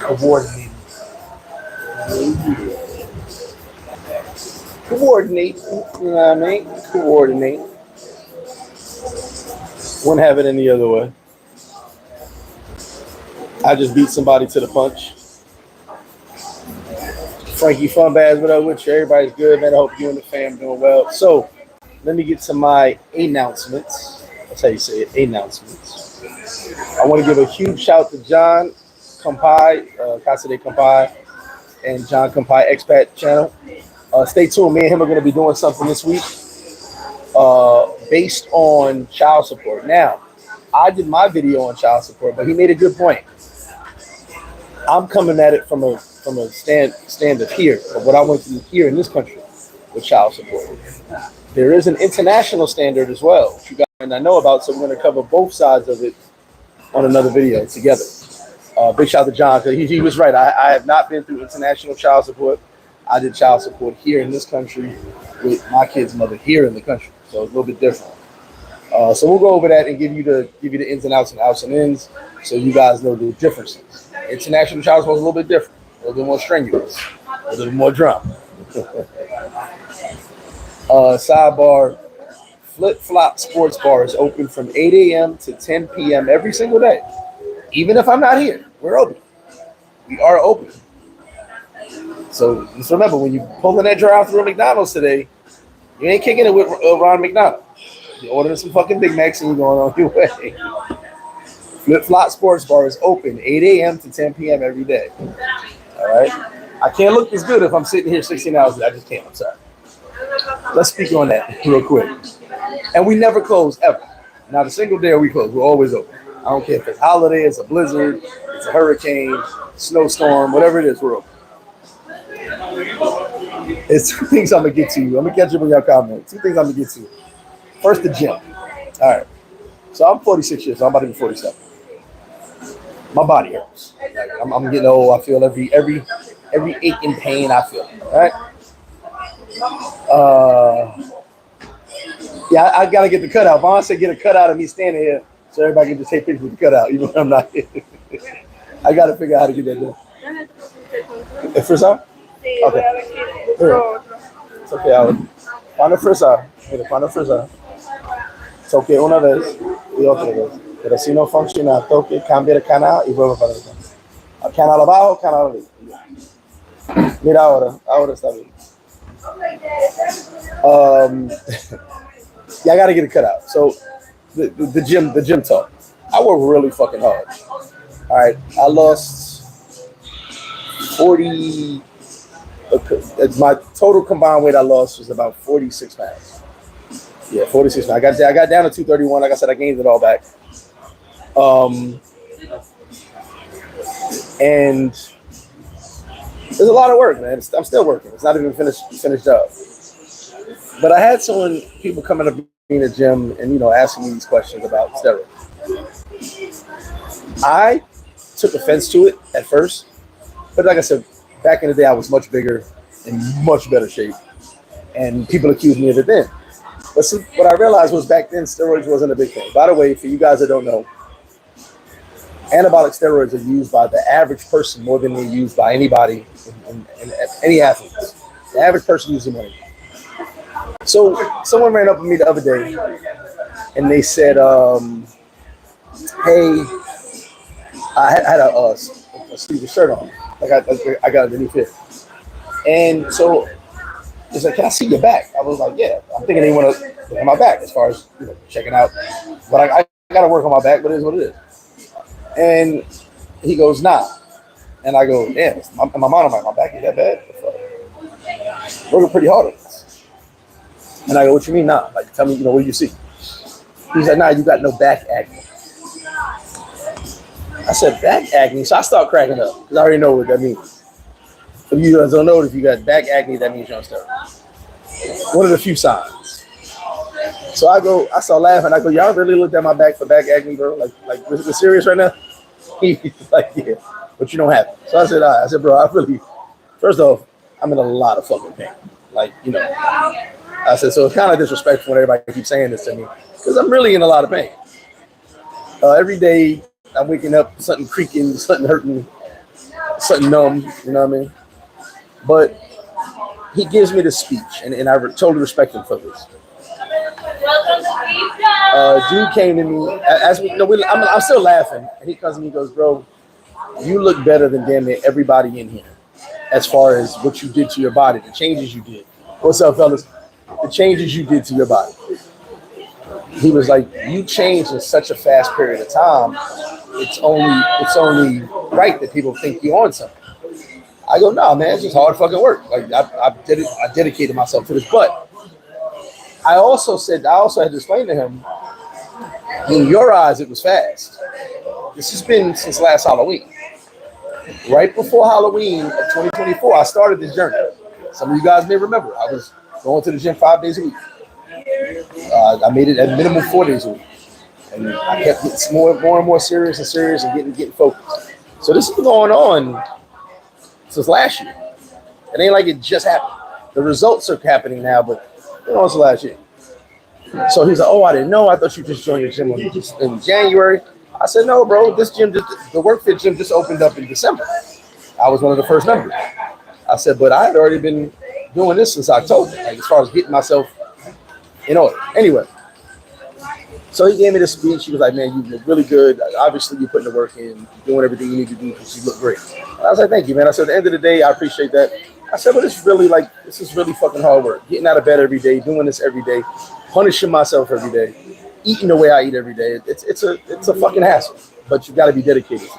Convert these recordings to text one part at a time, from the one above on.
Coordinate. Coordinate. You know what I mean? Coordinate. Wouldn't have it any other way. I just beat somebody to the punch. Frankie Funbass, what up with you? Everybody's good, man. I hope you and the fam doing well. So, let me get to my announcements. That's how you say it, announcements. I want to give a huge shout to John Kampai, Casa de Kampai, and John Kampai Expat channel. Stay tuned. Me and him are going to be doing something this week based on child support. Now, I did my video on child support, but he made a good point. I'm coming at it from a stand of here, of what I went through here in this country with child support. There is an international standard as well, which you guys might not know about, so we're going to cover both sides of it on another video together. Big shout out to John, because he was right. I have not been through international child support. I did child support here in this country with my kid's mother here in the country, so it's a little bit different. So we'll go over that and give you the ins and outs and ins, so you guys know the differences. International child support is a little bit different, a little bit more strenuous, a little bit more drama. Sidebar: FlipFlop Sports Bar is open from 8 a.m. to 10 p.m. every single day. Even if I'm not here, we're open. We are open. So just remember, when you pull in that drive-through at McDonald's today, you ain't kicking it with Ron McDonald. You're ordering some fucking Big Macs and you're going on your way. FlipFlop Sports Bar is open 8 a.m. to 10 p.m. every day. All right? I can't look as good if I'm sitting here 16 hours. I just can't. I'm sorry. Let's speak on that real quick. And we never close, ever. Not a single day are we close. We're always open. I don't care if it's holiday, it's a blizzard, it's a hurricane, snowstorm, whatever it is, we're open. It's two things I'm going to get to you. I'm going to catch up on your comments. Two things I'm going to get to you. First, the gym. All right. So I'm 46 years old. I'm about to be 47. My body hurts. I'm getting old. I feel every ache and pain I feel. All right. Yeah, I got to get the cutout. Vaughn said get a cutout of me standing here so everybody can just take pictures with the cutout, even when I'm not here. I got to figure out how to get that done. ¿Fresa? Okay. It's okay, Alan. Cuando fresa. Mira, cuando fresa. Toque una vez y otra vez. Pero si no funciona, toque, cambia de canal y vuelve para atrás. Canal abajo, canal arriba. Mira ahora está bien. Yeah, I got to get it cut out. So the gym talk. I work really fucking hard. All right, I lost 40. My total combined weight I lost was about 46 pounds. Yeah, 46 pounds. I got down to 231. Like I said, I gained it all back. And there's a lot of work, man. I'm still working. It's not even finished up. But I had people coming up in the gym and asking me these questions about steroids. I took offense to it at first, but like I said, back in the day, I was much bigger in much better shape, and people accused me of it then. But see, what I realized was back then, steroids wasn't a big thing. By the way, for you guys that don't know, anabolic steroids are used by the average person more than they're used by anybody in any athletes. The average person uses them more. So someone ran up with me the other day, and they said, "Hey, I had a sleeveless shirt on. I got a new fit, and so it's like, can I see your back?" I was like, "Yeah." I'm thinking they want to look at my back as far as checking out, but I got to work on my back. But it is what it is. And he goes, "Nah," and I go, "Damn." In my mind, I'm like, "My back is that bad?" Working pretty hard on this. And I go, "What you mean, nah? Like, tell me, what do you see?" He's like, "Nah, you got no back acne." I said, "Back acne?" So I start cracking up because I already know what that means. If you guys don't know, if you got back acne, that means you're on steroids. One of the few signs. So I start laughing. I go, "Y'all really looked at my back for back acne, bro? Like, we're serious right now?" He's like, "Yeah, but you don't have it." So I said, "All right." I said, "Bro, first off, I'm in a lot of fucking pain. I said, so it's kind of disrespectful when everybody keeps saying this to me because I'm really in a lot of pain. Every day I'm waking up, something creaking, something hurting. something numb, you know what I mean? But he gives me the speech, and I totally respect him for this. Dude came to me as we, I'm still laughing, and he comes to me and goes, "Bro, you look better than damn near everybody in here, as far as what you did to your body, the changes you did. What's up, fellas? The changes you did to your body." He was like, "You changed in such a fast period of time. It's only right that people think you're on something." I go, "No, man, it's just hard fucking work. Like I dedicated myself to this." But I also had to explain to him, in your eyes, it was fast. This has been since last Halloween. Right before Halloween of 2024, I started this journey. Some of you guys may remember, I was going to the gym 5 days a week. I made it at minimum 4 days a week. And I kept getting more and more serious and getting focused. So this has been going on since last year. It ain't like it just happened. The results are happening now, but it was last year. So he's like, "Oh, I didn't know. I thought you just joined your gym in January." I said, "No, bro. This gym, the WorkFit gym, just opened up in December. I was one of the first members." I said, "But I had already been doing this since October, like as far as getting myself in order." Anyway, so he gave me the speech. He was like, "Man, you look really good. Obviously, you're putting the work in, you're doing everything you need to do because you look great." And I was like, "Thank you, man." I said, "At the end of the day, I appreciate that." I said, "But this is really fucking hard work. Getting out of bed every day, doing this every day, punishing myself every day, eating the way I eat every day. It's a fucking hassle. But you got to be dedicated.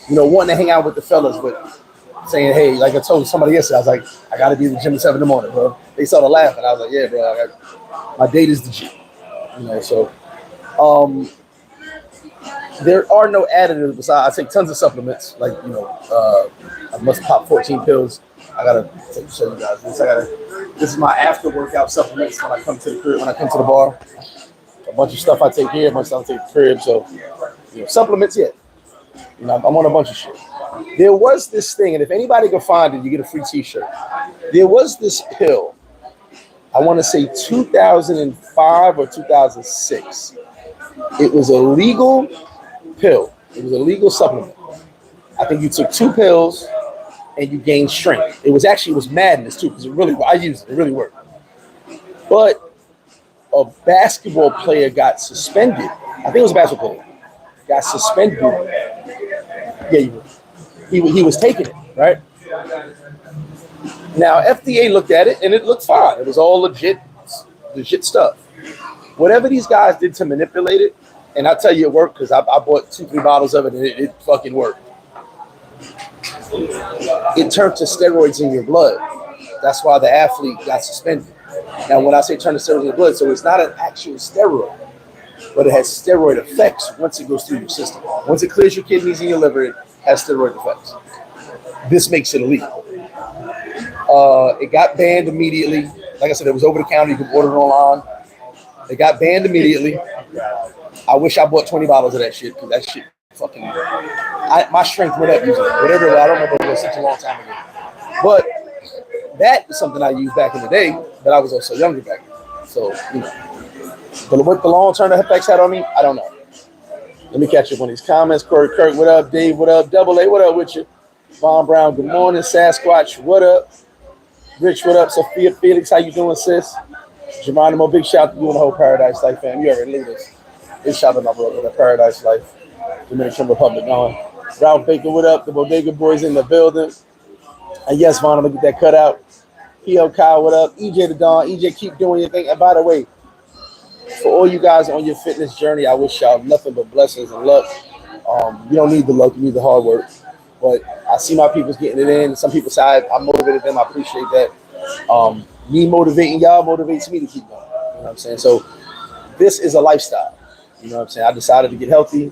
You know, wanting to hang out with the fellas, but saying, hey, like I told somebody yesterday, I was like, I got to be in the gym at 7 in the morning, bro." They started laughing. I was like, "Yeah, bro. My date is the gym." You know, so there are no additives besides I take tons of supplements. Like, you know, I must pop 14 pills. I gotta show you guys this. This is my after workout supplements when I come to the crib, when I come to the bar. A bunch of stuff I take here, a bunch of stuff I take to the crib. So, you know, supplements, yeah. You know, I'm on a bunch of shit. There was this thing, and if anybody can find it, you get a free t-shirt. There was this pill, I want to say 2005 or 2006. It was a legal pill. It was a legal supplement. I think you took 2 pills and you gained strength. It was madness too, because I used it. It really worked. But a basketball player got suspended. I think it was a basketball player. Got suspended. Yeah, he was taking it, right? Now, FDA looked at it and it looked fine. It was all legit stuff. Whatever these guys did to manipulate it, and I tell you it worked because I bought 2-3 bottles of it and it fucking worked. It turned to steroids in your blood. That's why the athlete got suspended. Now, when I say turn to steroids in your blood, so it's not an actual steroid, but it has steroid effects once it goes through your system. Once it clears your kidneys and your liver, it has steroid effects. This makes it illegal. It got banned immediately. Like I said, it was over the counter. You could order it online. It got banned immediately. I wish I bought 20 bottles of that shit because that shit fucking. My strength went up using it. Whatever. I don't remember. It was such a long time ago. But that is something I used back in the day, but I was also younger back then. So, you know. But what the long-term effects had on me, I don't know. Let me catch up on these comments. Kirk, what up? Dave, what up? Double A, what up with you? Von Brown, good morning. Sasquatch, what up? Rich, what up? Sophia Felix, how you doing, sis? Geronimo, big shout out to you and the whole Paradise Life fam. You already knew this. Big shout out to my brother, the Paradise Life. Dominican Republic going. Ralph Baker, what up? The Bodega Boys in the building. And yes, Von, I'm going to get that cut out. P.O. Kyle, what up? EJ the Dawn. EJ, keep doing your thing. And by the way, for all you guys on your fitness journey, I wish y'all nothing but blessings and luck. You don't need the luck, you need the hard work. But I see my people's getting it in. Some people say I motivated them. I appreciate that. Me motivating y'all motivates me to keep going. You know what I'm saying? So this is a lifestyle. You know what I'm saying? I decided to get healthy.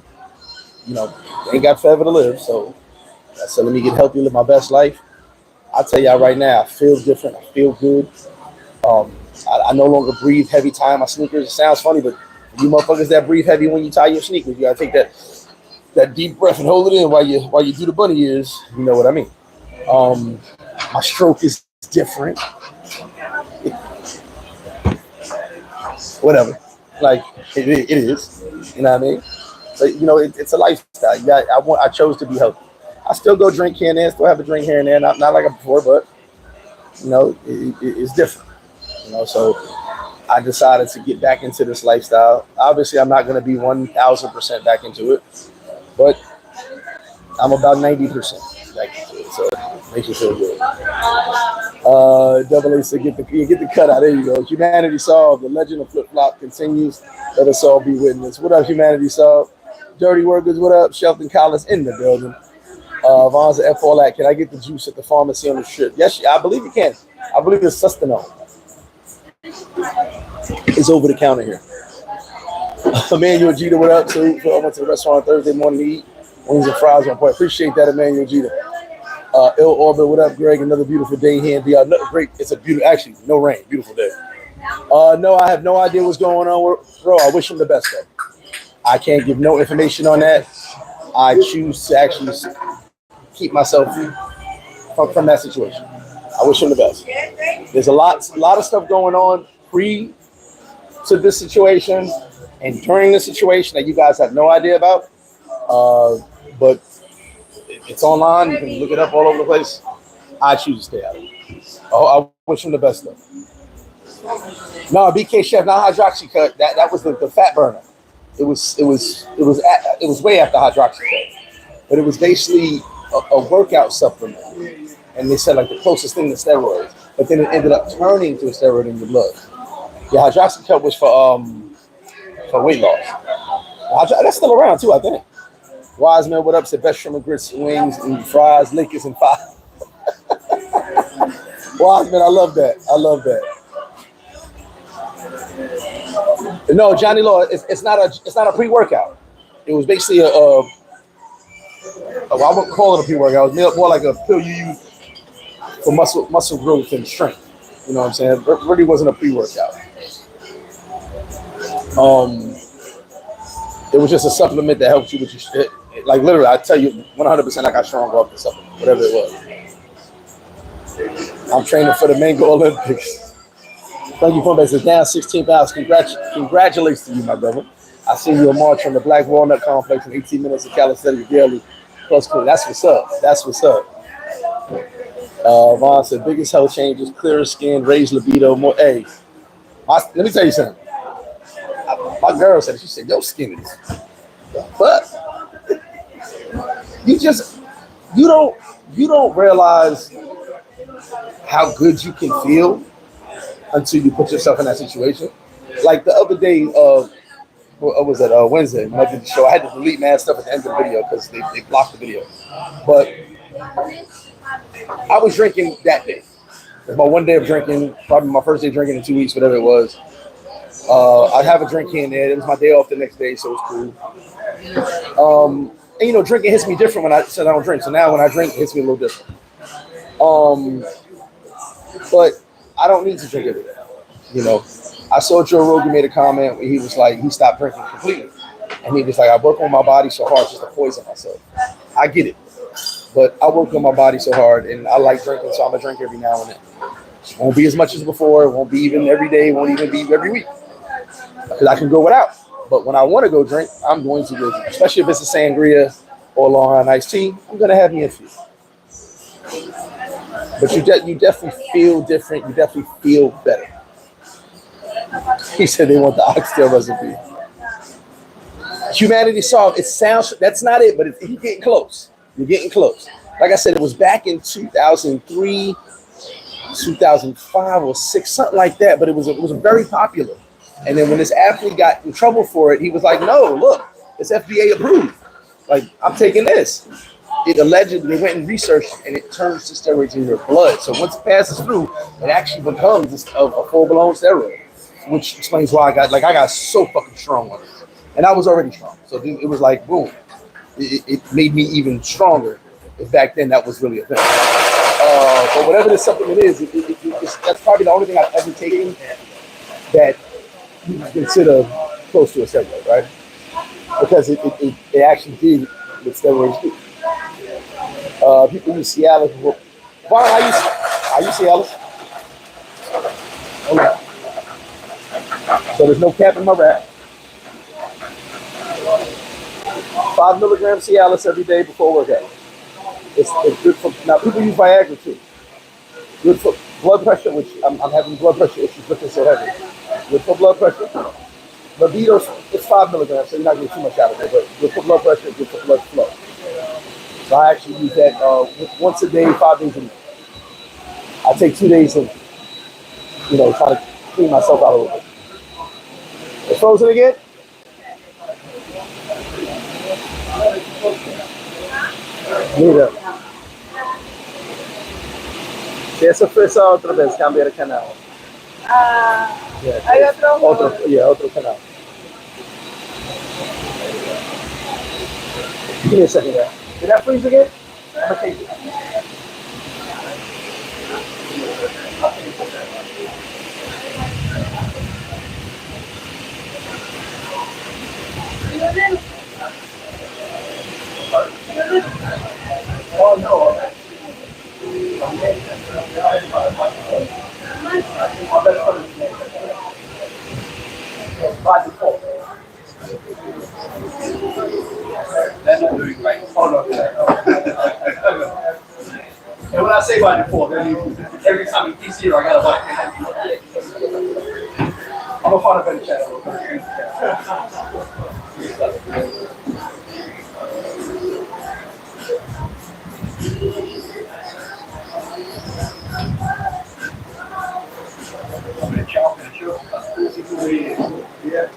You know, ain't got forever to live. So let me get healthy, live my best life. I'll tell y'all right now, I feel different. I feel good. I no longer breathe heavy tying my sneakers. It sounds funny, but you motherfuckers that breathe heavy when you tie your sneakers, you gotta take that deep breath and hold it in while you do the bunny ears. You know what I mean? My stroke is different. Whatever, like it is. You know what I mean? But you know, it's a lifestyle. I chose to be healthy. I still go drink here and there, still have a drink here and there, not like before, but it's different. So I decided to get back into this lifestyle. Obviously, I'm not going to be 1,000% back into it, but I'm about 90% back into it, so it makes you feel good. Double A said, get the cut out. There you go. Humanity solved. The legend of flip-flop continues. Let us all be witness. What up, Humanity solved? Dirty Workers, what up? Shelton Collins in the building. Von's F all that. Can I get the juice at the pharmacy on the strip? Yes, I believe you can. I believe it's Sustenance. It's over the counter here. Emmanuel Jeter, what up? So I went to the restaurant Thursday morning to eat wings and fries on point. Appreciate that, Emmanuel Jeter. Ill Orbit, what up, Greg? Another beautiful day here. Great. It's a beautiful, actually, no rain. Beautiful day. No, I have no idea what's going on. Bro, I wish him the best, though. I can't give no information on that. I choose to actually keep myself from that situation. I wish him the best. There's a lot of stuff going on pre to this situation and during the situation that you guys have no idea about. But it's online. You can look it up all over the place. I choose to stay out of it. I wish him the best though. No, BK Chef, not hydroxycut. That was the fat burner. It was way after hydroxycut, but it was basically a workout supplement. And they said like the closest thing to steroids, but then it ended up turning to a steroid in your blood. Yeah, hydroxycut was for weight loss. That's still around too, I think. Wiseman, what up? Said best shrimp and grits, wings and fries, Lakers and five. Wiseman, I love that. No, Johnny Law, it's not a pre-workout. It was basically I wouldn't call it a pre-workout. It was more like a pill you use for muscle growth and strength. You know what I'm saying? It really wasn't a pre-workout. It was just a supplement that helps you with your shit. Like literally, I tell you 100% I got strong off the supplement, whatever it was. I'm training for the Mango Olympics. Thank you for that. It's down 16 pounds. Congratulations to you, my brother. I see you a march on the Black Walnut Complex in 18 minutes of calisthenics daily. Plus, that's what's up. Vaughn said, biggest health changes, clearer skin, raised libido, more. Hey, let me tell you something. My girl said, she said, your skin is. But you don't realize how good you can feel until you put yourself in that situation. Like the other day, what was it? Wednesday, when I did the show, I had to delete mad stuff at the end of the video because they blocked the video. But I was drinking that day. It was my one day of drinking, probably my first day drinking in 2 weeks, whatever it was. I'd have a drink here and there. It was my day off the next day, so it was cool. And drinking hits me different when I said I don't drink. So now when I drink, it hits me a little different. But I don't need to drink every day. I saw Joe Rogan made a comment where he was like, he stopped drinking completely. And he was like, I work on my body so hard just to poison myself. I get it. But I work on my body so hard and I like drinking, so I'm going to drink every now and then. It won't be as much as before. It won't be even every day. It won't even be every week. Because I can go without. But when I want to go drink, I'm going to go drink. Especially if it's a sangria or Long Island iced tea, I'm going to have me a few. But you definitely feel different. You definitely feel better. He said they want the oxtail recipe. Humanity solved. It sounds, that's not it, but you're getting close. You're getting close. Like I said, it was back in 2003, 2005 or 6, something like that. But it was very popular. And then when this athlete got in trouble for it, he was like, no, look, it's FDA approved. Like, I'm taking this. It allegedly, they went and researched, and it turns to steroids in your blood. So once it passes through, it actually becomes a full-blown steroid, which explains why I got so fucking strong on it. And I was already strong. So it was like, boom. It made me even stronger. If back then that was really a thing. But whatever this supplement is, that's probably the only thing I've ever taken that you consider close to a steroid, right? Because it actually did with steroids too. People use Cialis. Vaughn, I use Cialis. Hold on. So there's no cap in my wrap. 5 milligrams Cialis every day before workout. It's good for, now people use Viagra too. Good for blood pressure, which I'm having blood pressure issues looking so heavy. Good for blood pressure. Libido, it's 5 milligrams, so you're not getting too much out of it, but good for blood pressure, good for blood flow. So I actually use that once a day, 5 days a week. I take 2 days to, try to clean myself out a little bit. It's frozen again? Mira. Si eso fue otra vez, cambia de canal. Hay otro. Otro canal. Give me a second there. Did that freeze again? I'm gonna take it. Oh no. By default. That's not doing right. Oh no. And when I say by default, that means every time he keeps here, I gotta buy it. I'm gonna find a better channel. Yeah.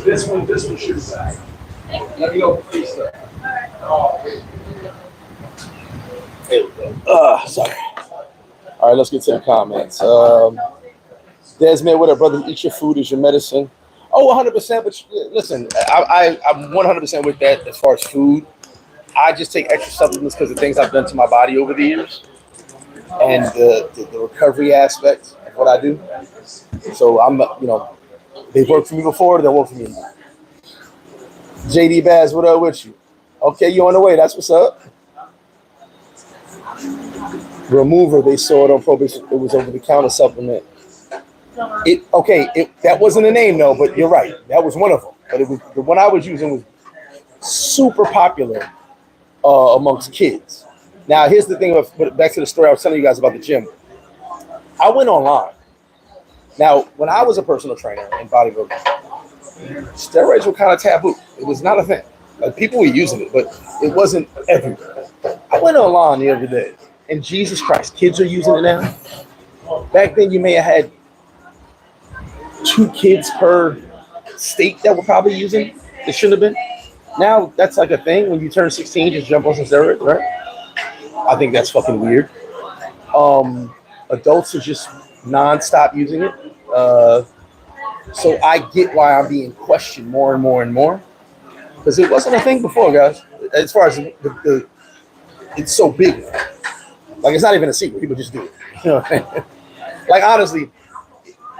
This one should be back. Let me go, please, sir. Sorry. All right, let's get to the comments. Desmond, what up, brother? Eat your food is your medicine. Oh, 100%. But listen, I'm 100% with that as far as food. I just take extra supplements because of things I've done to my body over the years and the recovery aspect of what I do. So I'm, they've worked for me before, they'll work for me. JD Baz, what up with you? Okay, you on the way. That's what's up. Remover, they saw it on probation. It was over-the-counter supplement. That wasn't a name though, but you're right. That was one of them. But it was the one I was using was super popular amongst kids. Now, here's the thing. Back to the story I was telling you guys about the gym. I went online. Now, when I was a personal trainer in bodybuilding, steroids were kind of taboo. It was not a thing. Like, people were using it, but it wasn't everywhere. I went online the other day, and Jesus Christ, kids are using it now. Back then, you may have had 2 kids per state that were probably using. It shouldn't have been. Now, that's like a thing. When you turn 16, just jump on some steroids, right? I think that's fucking weird. Adults are just non-stop using it. So I get why I'm being questioned more and more and more. Because it wasn't a thing before, guys. As far as it's so big. Like, it's not even a secret. People just do it. You know what I mean? Like, honestly,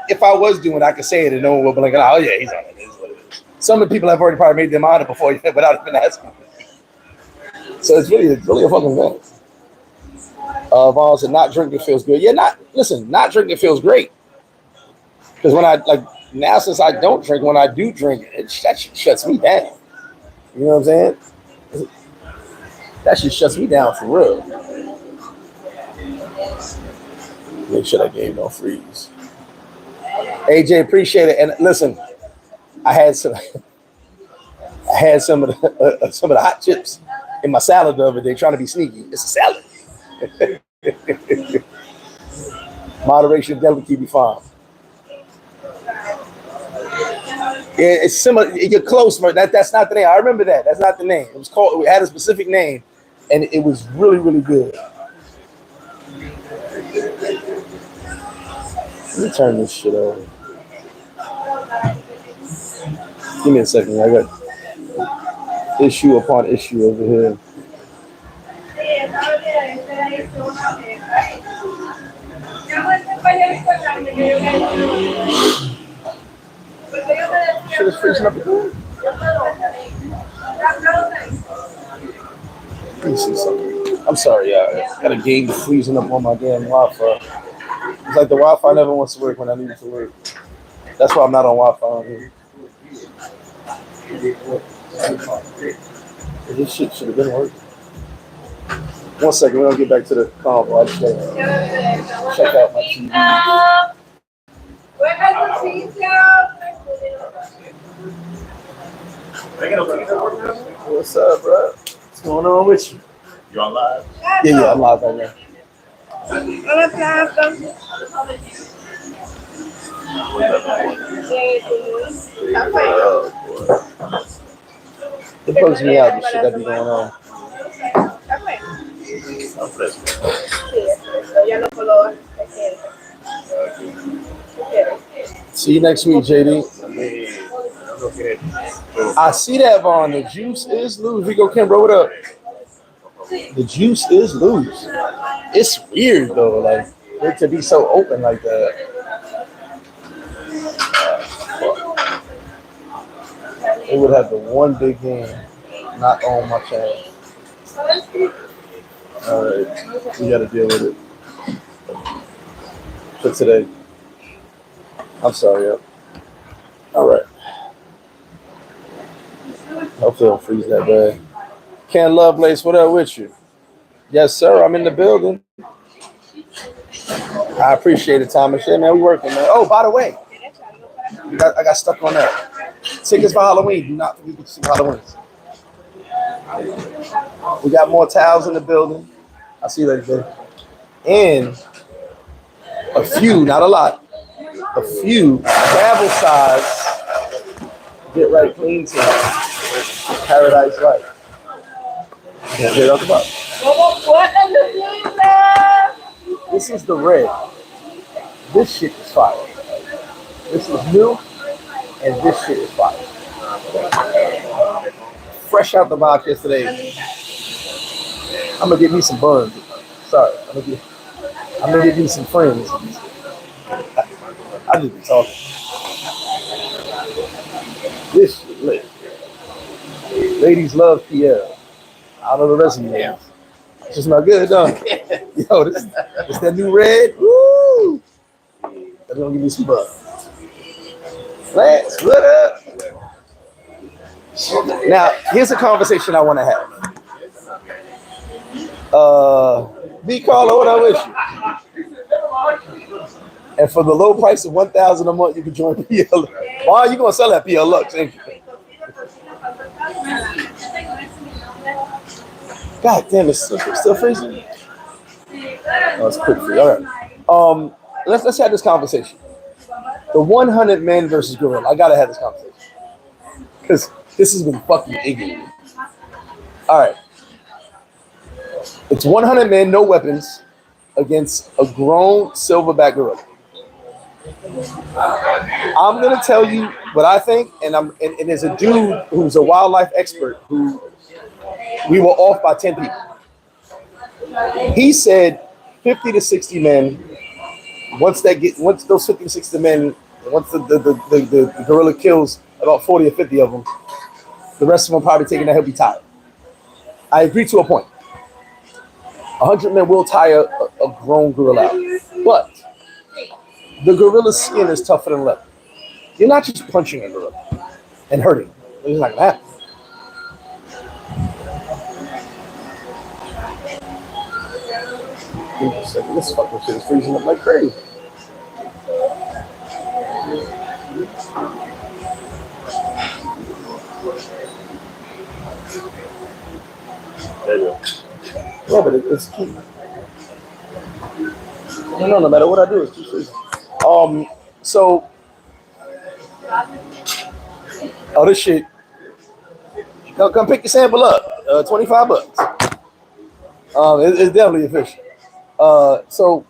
if I was doing it, I could say it and no one would be like, oh, yeah, he's on it. This is what it is. Some of the people have already probably made them on it before without even asking. So it's really a fucking thing. Vaughn said, not drinking feels good. Yeah, not drinking feels great. Because now since I don't drink, when I do drink, that shit shuts me down. You know what I'm saying? That shit shuts me down for real. Make sure that game don't freeze. AJ, appreciate it. And listen, I had some of the hot chips in my salad the other day, trying to be sneaky. It's a salad. Moderation definitely keep you fine. Yeah, it's similar. You're close, but that's not the name. I remember that. That's not the name. It was called. It had a specific name, and it was really, really good. Let me turn this shit over. Give me a second. I got issue upon issue over here. Shit is freezing up again. Let me see something. I'm sorry, y'all. Got a game freezing up on my damn Wi-Fi. It's like the Wi-Fi never wants to work when I need it to work. That's why I'm not on Wi-Fi on here. This shit should have been working. 1 second, we're gonna get back to the convo. I just gotta check out my TV. What's up, bro? What's going on with you? You on live? Yeah, I'm live right now. It bugs me out, the shit that be going on. See you next week, JD. I see that, Vaughn. The juice is loose. Rico Kim, bro, what up? The juice is loose. It's weird, though, like, it to be so open like that. It would have the one big game not on my channel. All right, we got to deal with it for today. I'm sorry, yep. All right. Hopefully I'll freeze that bad. Ken Lovelace, what up with you? Yes, sir, I'm in the building. I appreciate it, Thomas. Yeah, man, we working, man. Oh, by the way, I got stuck on that. Tickets for Halloween. Do not forget to see Halloween. We got more towels in the building. I'll see you later, baby. And a few, not a lot, a few travel size get right clean to paradiselyfe. Can't get up about. This is the red. This shit is fire. This is new, and this shit is fire. Fresh out the box yesterday. I'm gonna get me some buns. Sorry, I'm gonna get me some friends. I just be talking. This shit lit. Ladies love Pierre. I don't know the rest of you. Yeah. It just smell good, though. Yo, this that new red. Woo! That's gonna give me some buns. Lance, what up? Now, here's a conversation I want to have. B. Carlo, what up with you? And for the low price of $1,000 a month, you can join PL. Why are you gonna sell that PL Lux? Ain't you? God damn, it's still freezing. Oh, it's quick free. All right. Let's have this conversation. The 100 men versus gorilla. I gotta have this conversation because this has been fucking ignorant. All right. It's 100 men, no weapons, against a grown silverback gorilla. I'm gonna tell you what I think, and there's a dude who's a wildlife expert who we were off by 10 people. He said 50 to 60 men. Once those 50 to 60 men, once the gorilla kills about 40 or 50 of them, the rest of them probably taking that he'll be tired. I agree to a point. 100 men will tire a grown gorilla out, but the gorilla's skin is tougher than leather. You're not just punching a gorilla and hurting. It's not gonna happen. This fucking shit is freezing up like crazy. There you go. Yeah, but it's key. No matter what I do, it's too freezing. So, this shit. Come pick your sample up. $25. It's definitely efficient. So,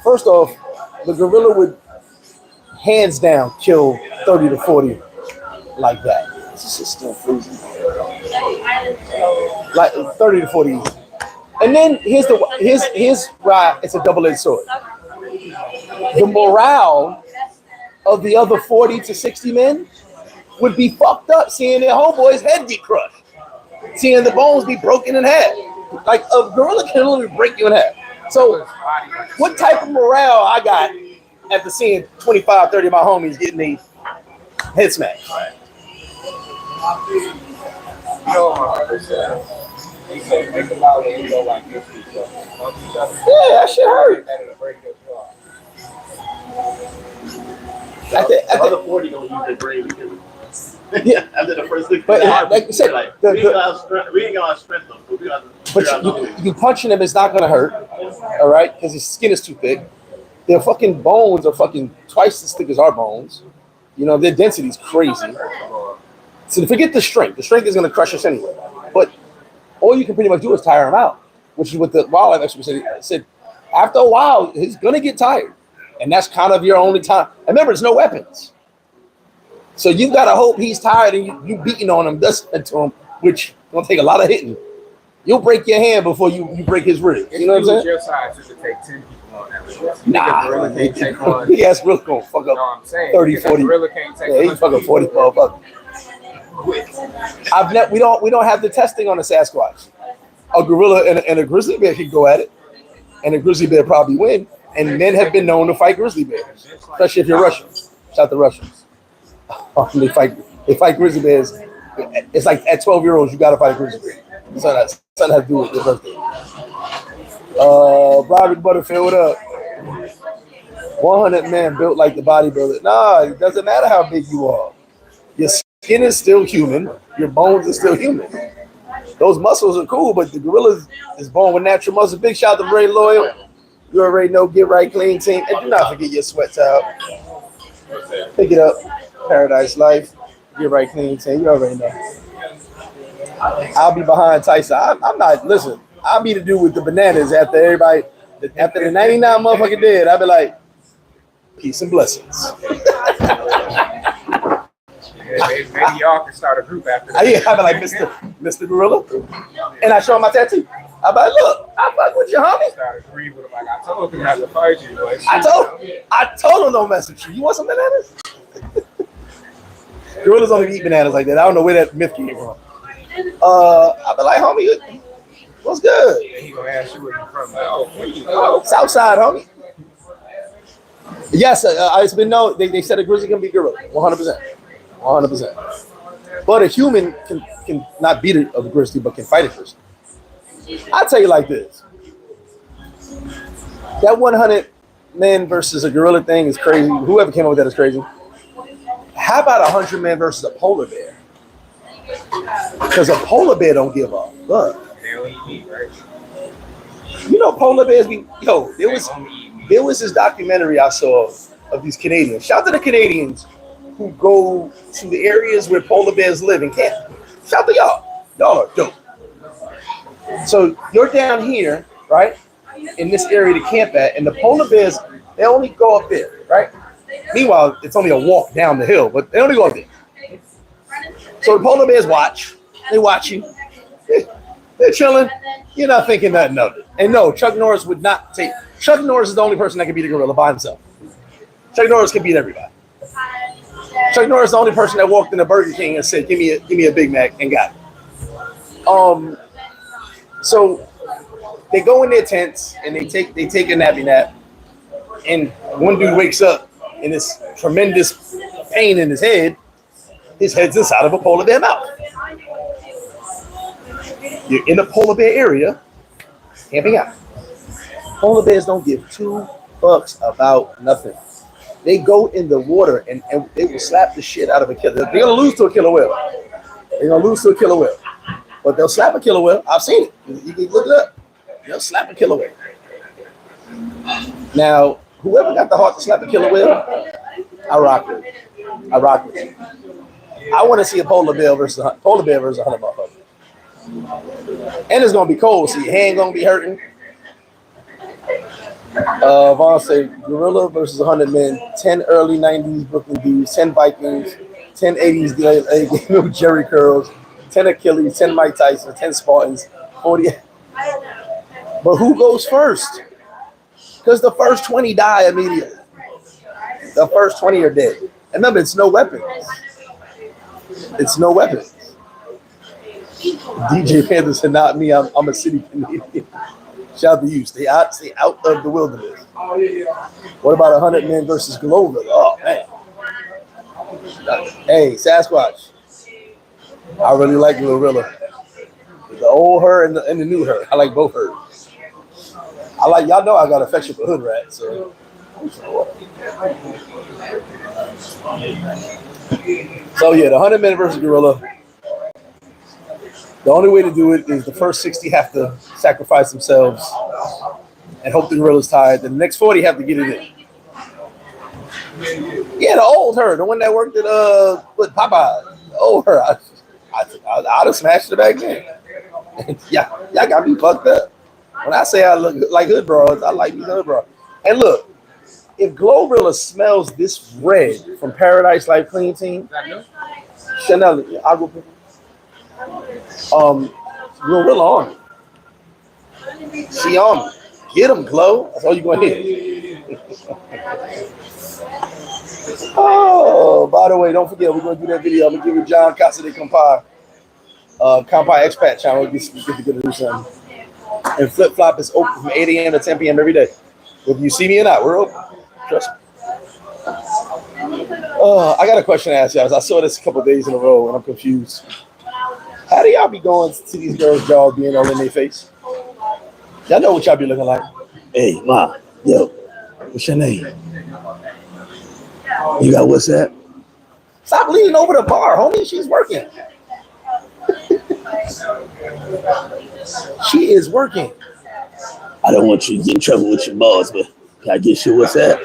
first off, the gorilla would hands down kill 30 to 40 like that. This is still freezing. Like 30 to 40. And then here's why it's a double-edged sword. The morale of the other 40 to 60 men would be fucked up seeing their homeboy's head get crushed, seeing the bones be broken in half. Like a gorilla can literally break you in half. So what type of morale I got after seeing 25, 30 of my homies getting these head smashed? know what my brother said? He said, think about when you go like this to each other. Yeah, that shit hurt. That'll break your jaw. The other 40 don't use their brain because yeah, after the first thing. But like you said, like, we ain't gonna have strength though. So we have to but you punching them, it's not gonna hurt. All right, because his skin is too thick. Their fucking bones are fucking twice as thick as our bones. You know, their density is crazy. So forget the strength. The strength is gonna crush us anyway. But all you can pretty much do is tire him out, which is what the wildlife expert said. After a while, he's gonna get tired, and that's kind of your only time. And remember, there's no weapons. So you gotta hope he's tired and you beating on him, does it to him, which gonna take a lot of hitting. You'll break your hand before you break his ribs. You know what I'm saying? Your size, you should take 10 people on that. Nah, gorilla can't take on. Big ass gorilla gonna fuck up No, I'm saying 30, 40. Gorilla can't take. Yeah, he's fucking 40 motherfuckers. We don't have the testing on a Sasquatch. A gorilla and a grizzly bear can go at it, and a grizzly bear probably win. And men have been known to fight grizzly bears, especially if you're Russian. Shout out the Russians. They fight grizzly bears. It's like at 12-year-olds, you gotta fight a grizzly bear. So that's something has to do with your birthday. Robert Butterfield, what up? 100 men built like the bodybuilder. Nah, it doesn't matter how big you are. Your skin is still human. Your bones are still human. Those muscles are cool, but the gorilla is born with natural muscle. Big shout out to Ray Loyal. You already know, get right, clean team. And do not forget your sweat towel. Pick it up. Paradiselyfe. Get right, clean team. You already know. I'll be behind Tyson. I'm not, listen, I'll be the dude with the bananas after the 99 motherfucking dead. I'll be like, peace and blessings. Maybe y'all can start a group after that. I'll be like, Mr. Gorilla. And I show him my tattoo. I'll be like, look, I fuck with you, homie. Start agreeing with him. Like, I told him not to fight you. But I told him don't mess with you. You want some bananas? Gorillas only eat bananas like that. I don't know where that myth came from. I'll be like, homie, what's good? he gonna ask you where you from. Like, oh, where you go? Southside, homie. Yes, it's been known. They said a grizzly can be gorilla, 100%. 100%. But a human can not beat a grizzly, but can fight a grizzly. I'll tell you like this. That 100 men versus a gorilla thing is crazy. Whoever came up with that is crazy. How about 100 men versus a polar bear? Because a polar bear don't give a fuck. They only eat meat, right? You know, polar bears be there was this documentary I saw of these Canadians. Shout out to the Canadians who go to the areas where polar bears live and camp. Shout out to y'all. Y'all are dope. So you're down here, right? In this area to camp at, and the polar bears, they only go up there, right? Meanwhile, it's only a walk down the hill, but they only go up there. So the polar bears watch. They watch you. They're chilling. You're not thinking nothing of it. And no, Chuck Norris would not take. Chuck Norris is the only person that can beat a gorilla by himself. Chuck Norris can beat everybody. Chuck Norris is the only person that walked into Burger King and said, "Give me a Big Mac," and got it. So they go in their tents and they take a nappy nap, and one dude wakes up in this tremendous pain in his head. His head's inside of a polar bear mouth. You're in the polar bear area, camping out. Polar bears don't give two fucks about nothing. They go in the water and they will slap the shit out of a killer. They're gonna lose to a killer whale. They're gonna lose to a killer whale. But they'll slap a killer whale. I've seen it. You can look it up. They'll slap a killer whale. Now, whoever got the heart to slap a killer whale, I rock with it. I want to see a polar bear versus a 100 motherfuckers. And it's gonna be cold, so your hand gonna be hurting. Vaughn said gorilla versus 100 men, 10 early 90s Brooklyn dudes, 10 Vikings, 10 80s Jerry Curls, 10 Achilles, 10 Mike Tyson, 10 Spartans, 40. But who goes first? Because the first 20 die immediately. The first 20 are dead. And remember, it's no weapons. It's no weapons. DJ Panther said, not me, I'm a city Canadian. Shout out to you. Stay out of the wilderness. What about 100 men versus Glover? Oh, man. Hey, Sasquatch. I really like Gorilla. The old her and the new her. I like both her. I like y'all know I got affection for hood rat. So yeah, the 100-minute versus gorilla. The only way to do it is the first 60 have to sacrifice themselves and hope the gorilla's tired. The next 40 have to get it in. Yeah, the old her, the one that worked at with Popeye. The old her, I'd have smashed it back then. Yeah, y'all got me fucked up. When I say I look like hood bros, I like these hood bros. And look, if Glorilla smells this red from Paradiselyfe Clean Team, Chanel, I'll go. Glorilla on me. She on me. Get him, Glow. That's all you gonna hit. Oh, by the way, don't forget we're gonna do that video. I'm gonna give you John Casa de Compay, expat channel. Get to do something. And FlipFlop is open from 8 a.m. to 10 p.m. every day. Whether you see me or not, we're open. Trust me. I got a question to ask y'all. I saw this a couple days in a row and I'm confused. How do y'all be going to these girls' jaws being all in their face? Y'all know what y'all be looking like. Hey, ma, yo, what's your name? You got WhatsApp? Stop leaning over the bar, homie. She's working. She is working. I don't want you to get in trouble with your boss, but can I get you WhatsApp?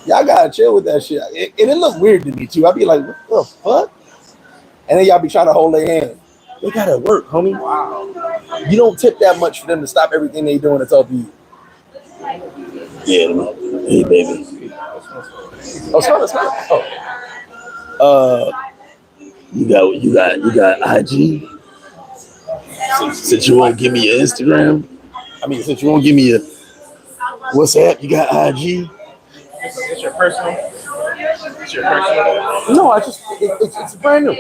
Y'all gotta chill with that shit. And it look weird to me too. I be like, what the fuck? And then y'all be trying to hold their hand. They gotta work, homie. Wow. You don't tip that much for them to stop everything they doing and talk to you. Yeah, hey baby. Oh, smell. Oh. You got IG? Since you won't give me your Instagram, since you won't give me your WhatsApp, you got IG? It's your personal. It's your personal. No, it's brand new.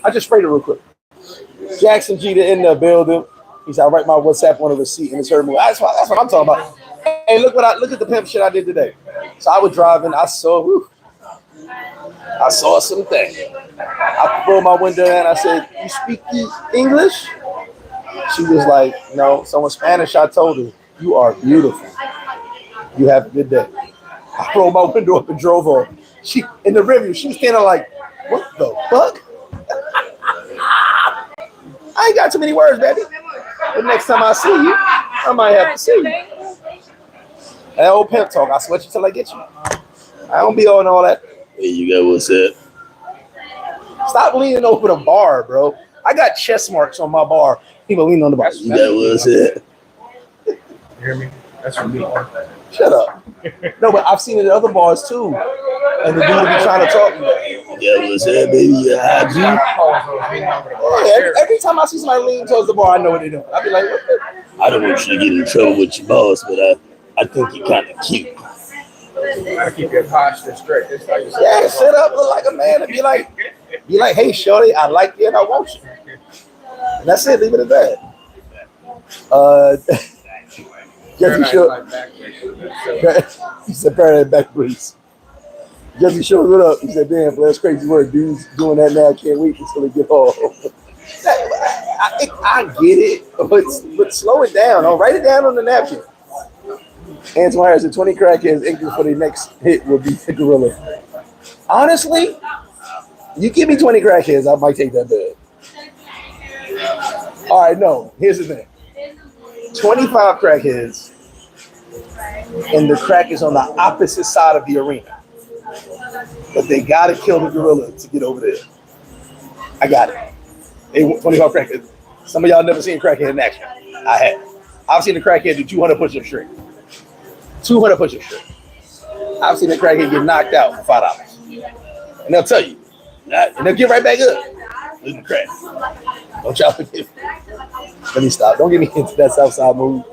I just sprayed it real quick. Jackson Jeter in the building. He said, I write my WhatsApp on a receipt and it's her move. That's what I'm talking about. Hey, look at the pimp shit I did today. So I was driving, I saw something. I rolled my window and I said, you speak English? She was like, no, someone Spanish. I told her, you are beautiful. You have a good day. I rolled my window up and drove off. She in the review, she was standing like, what the fuck? I ain't got too many words, baby. But next time I see you, I might have to see you. That old pimp talk, I sweat you till I get you. I don't be on all that. Hey, you got what's up? Stop leaning over the bar, bro. I got chest marks on my bar. People leaning on the bar. You got what's up? You hear me? That's for me. Shut up. No, but I've seen it at other bars too. And the dude be trying to talk to me. Yeah, what's up, baby? IG? Yeah, every time I see somebody lean towards the bar, I know what they're doing. I be like, what the? I don't want you to get in trouble with your boss, but I think you're kind of cute. Gotta keep your posture straight. Yeah, sit up, look like a man, and be like, hey, shorty, I like you and I want you. And that's it. Leave it at that. Jesse Short. He said, "Paradise back breeze." Jesse Short, what up? He said, "Damn, bro, that's crazy work. Dudes doing that now. I can't wait until they get home." I get it, but slow it down. I'll write it down on the napkin. Antoine Harris said 20 crackheads injured for the next hit will be the gorilla. Honestly, you give me 20 crackheads, I might take that bed. All right, no. Here's the thing. 25 crackheads, and the crack is on the opposite side of the arena. But they gotta kill the gorilla to get over there. I got it. 25 crackheads. Some of y'all never seen a crackhead in action. I have. I've seen a crackhead do 200 push-ups straight. 200 push-ups straight. I've seen a crackhead get knocked out for $5. And they'll tell you. And they'll get right back up. Losing crack. Don't y'all forget. Let me stop. Don't get me into that Southside move.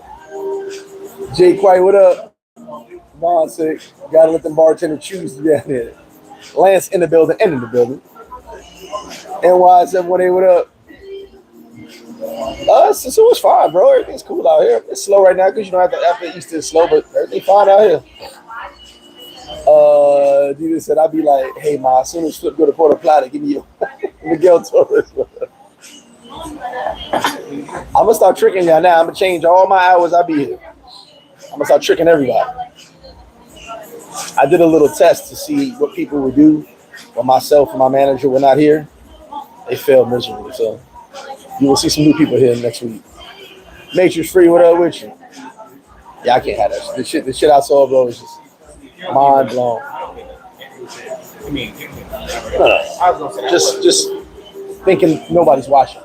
Jay Quay, what up? Vaughn said, gotta let them bartender choose down there. Lance in the building and in the building. NY718, what up? Sosua's fine, bro. Everything's cool out here. It's slow right now because after Easter it's slow, but everything's fine out here. Dita said, I'd be like, hey, ma, as soon as Flip go to Puerto Plata, give me your Miguel Torres. I'm going to start tricking y'all now. I'm going to change all my hours I'll be here. I'm going to start tricking everybody. I did a little test to see what people would do when myself and my manager were not here. They failed miserably. So you will see some new people here next week. Nature's free. What up with you? Yeah, I can't have that. The shit I saw, bro, is just mind blown. Just thinking nobody's watching.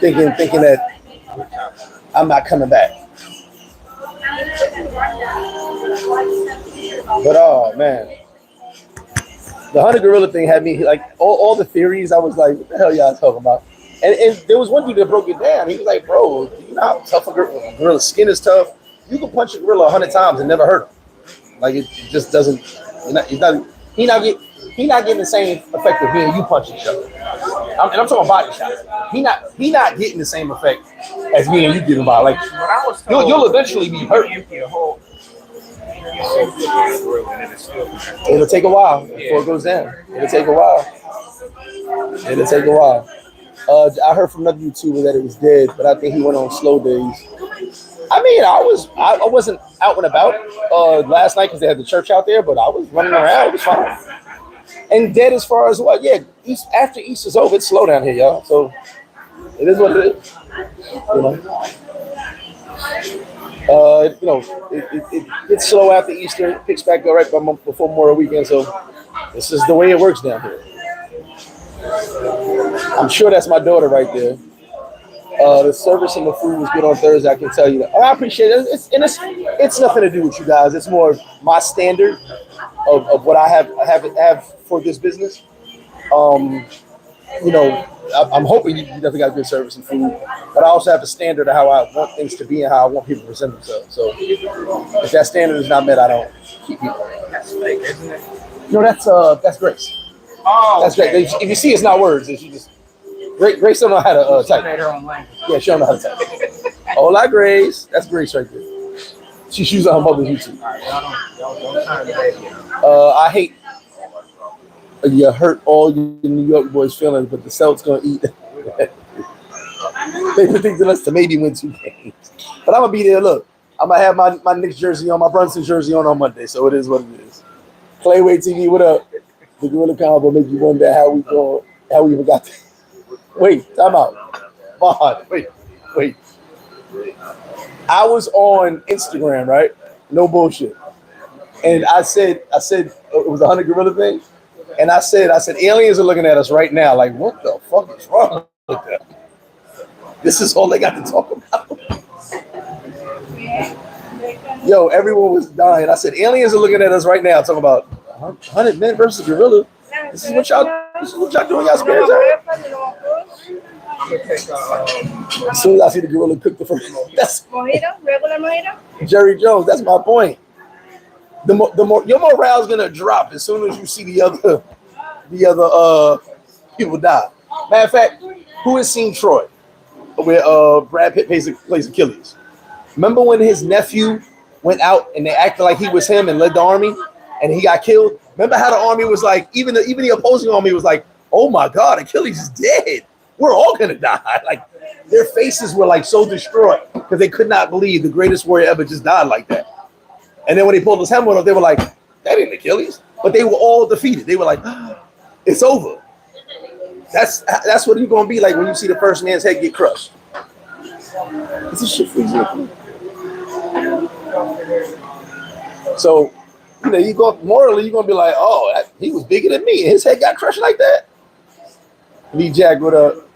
Thinking that I'm not coming back. But oh man, the 100 gorilla thing had me like all the theories. I was like, what the hell y'all talking about? And there was one dude that broke it down. He was like, bro, you know how tough a gorilla's skin is tough? You can punch a gorilla 100 times and never hurt him. Like it just doesn't. He not getting the same effect of me and you punching each other. And I'm talking body shots. He not getting the same effect as me and you getting by. Like you'll eventually be hurt. It'll take a while before it goes down. It'll take a while. I heard from another YouTuber that it was dead, but I think he went on slow days. I mean, I wasn't out and about last night because they had the church out there, but I was running around. It was fine. And dead as far as what? Yeah, after Easter's over, it's slow down here, y'all. So it is what it is. It's slow after Easter. It picks back up right before Memorial Weekend. So this is the way it works down here. I'm sure that's my daughter right there. The service and the food was good on Thursday. I can tell you that. I appreciate it. It's nothing to do with you guys. It's more my standard of what I have for this business. I'm hoping you definitely got good service and food, but I also have a standard of how I want things to be and how I want people to present themselves. So if that standard is not met, I don't keep people. That's fake, isn't it? No, that's Grace. Oh, that's okay. Grace. If you see, it's not words. It's just Grace don't know how to type. Her own language. Yeah, she don't know how to type. Hola, Grace. That's Grace right there. She's using her mother's YouTube. All right, don't turn the baby. I hate you hurt all your New York boys' feelings, but the Celtics gonna eat. They predicted us to maybe win 2 games, but I'm gonna be there. Look, I'm gonna have my Knicks jersey on, my Brunson jersey on Monday, so it is what it is. Clayway TV, what up? The Gorilla Combo make you wonder how we even got there. Wait, time out. Vaughn, wait. I was on Instagram, right? No bullshit. And I said it was a 100 gorilla thing. And I said, aliens are looking at us right now like, what the fuck is wrong with them? This is all they got to talk about. Yo, everyone was dying. I said, aliens are looking at us right now talking about 100 men versus gorilla. This is what y'all doing y'all spare time. As soon as I see the gorilla cook the first, that's Regular mojito? Jerry Jones. That's my point. The more your morale's gonna drop as soon as you see the other people die. Matter of fact, who has seen Troy, where Brad Pitt plays Achilles? Remember when his nephew went out and they acted like he was him and led the army, and he got killed? Remember how the army was like, even the opposing army was like, oh my God, Achilles is dead. We're all gonna die. Like their faces were like so distraught because they could not believe the greatest warrior ever just died like that. And then when they pulled his helmet off, they were like, that ain't Achilles. But they were all defeated. They were like, it's over. That's what you're gonna be like when you see the first man's head get crushed. Is this shit freezing? So, you go morally, you're gonna be like, oh, he was bigger than me, and his head got crushed like that. Lee Jack, what up?